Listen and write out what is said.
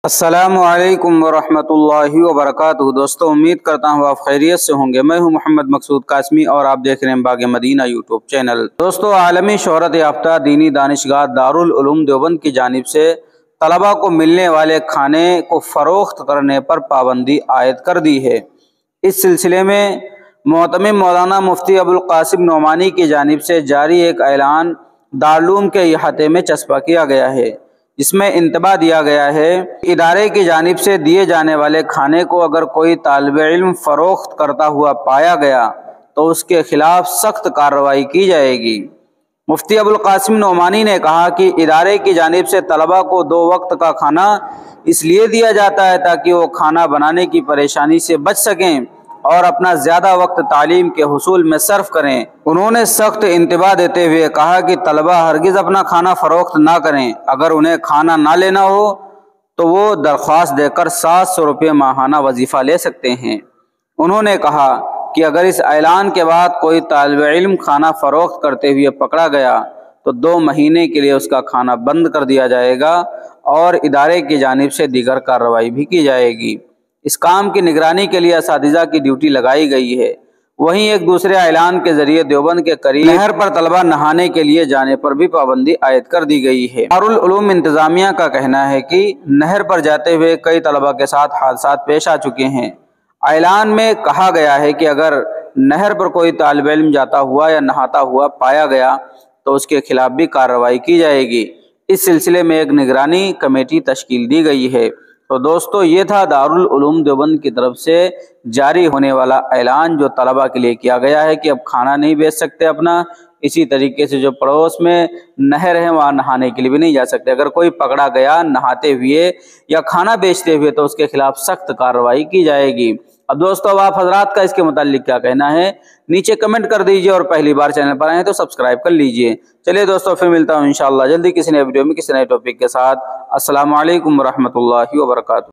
السلام علیکم ورحمۃ اللہ وبرکاتہ۔ دوستو، امید کرتا ہوں آپ خیریت سے ہوں گے۔ میں ہوں محمد مقصود قاسمی اور آپ دیکھ رہے ہیں باغ مدینہ یوٹیوب چینل۔ دوستو، عالمی شہرت یافتہ دینی دانشگاہ دارالعلوم دیوبند کی جانب سے طلباء کو ملنے والے کھانے کو فروخت کرنے پر پابندی عائد کر دی ہے۔ اس سلسلے میں معتمم مولانا مفتی ابوالقاسم نعمانی کی جانب سے جاری ایک اعلان دارالعلوم کے احاطے میں چسپاں کیا گیا ہے، جس میں انتباہ دیا گیا ہے کہ ادارے کی جانب سے دیے جانے والے کھانے کو اگر کوئی طالب علم فروخت کرتا ہوا پایا گیا تو اس کے خلاف سخت کارروائی کی جائے گی۔ مفتی ابوالقاسم نعمانی نے کہا کہ ادارے کی جانب سے طلباء کو 2 وقت کا کھانا اس لیے دیا جاتا ہے تاکہ وہ کھانا بنانے کی پریشانی سے بچ سکیں اور اپنا زیادہ وقت تعلیم کے حصول میں صرف کریں۔ انہوں نے سخت انتباہ دیتے ہوئے کہا کہ طلباء ہرگز اپنا کھانا فروخت نہ کریں۔ اگر انہیں کھانا نہ لینا ہو تو وہ درخواست دے کر 700 روپے ماہانہ وظیفہ لے سکتے ہیں۔ انہوں نے کہا کہ اگر اس اعلان کے بعد کوئی طالب علم کھانا فروخت کرتے ہوئے پکڑا گیا تو 2 مہینے کے لیے اس کا کھانا بند کر دیا جائے گا اور ادارے کی جانب سے دیگر کارروائی بھی کی جائے گی۔ اس کام کی نگرانی کے لیے اساتذہ کی ڈیوٹی لگائی گئی ہے۔ وہیں ایک دوسرے اعلان کے ذریعے دیوبند کے قریب نہر پر طلباء نہانے کے لیے جانے پر بھی پابندی عائد کر دی گئی ہے۔ دارالعلوم انتظامیہ کا کہنا ہے کہ نہر پر جاتے ہوئے کئی طلباء کے ساتھ حادثات پیش آ چکے ہیں۔ اعلان میں کہا گیا ہے کہ اگر نہر پر کوئی طالب علم جاتا ہوا یا نہاتا ہوا پایا گیا تو اس کے خلاف بھی کارروائی کی جائے گی۔ اس سلسلے میں ایک نگرانی کمیٹی تشکیل دی گئی ہے۔ تو دوستو، یہ تھا دارالعلوم دیوبند کی طرف سے جاری ہونے والا اعلان جو طلباء کے لیے کیا گیا ہے کہ اب کھانا نہیں بیچ سکتے اپنا۔ اسی طریقے سے جو پڑوس میں نہر ہے وہاں نہانے کے لیے بھی نہیں جا سکتے۔ اگر کوئی پکڑا گیا نہاتے ہوئے یا کھانا بیچتے ہوئے تو اس کے خلاف سخت کارروائی کی جائے گی۔ اب دوستو، اب آپ حضرات کا اس کے متعلق کیا کہنا ہے نیچے کمنٹ کر دیجئے، اور پہلی بار چینل پر آئے ہیں تو سبسکرائب کر لیجئے۔ چلیے دوستو، پھر ملتا ہوں انشاءاللہ جلدی کسی نئے ویڈیو میں کسی نئے ٹاپک کے ساتھ۔ السلام علیکم ورحمۃ اللہ وبرکاتہ۔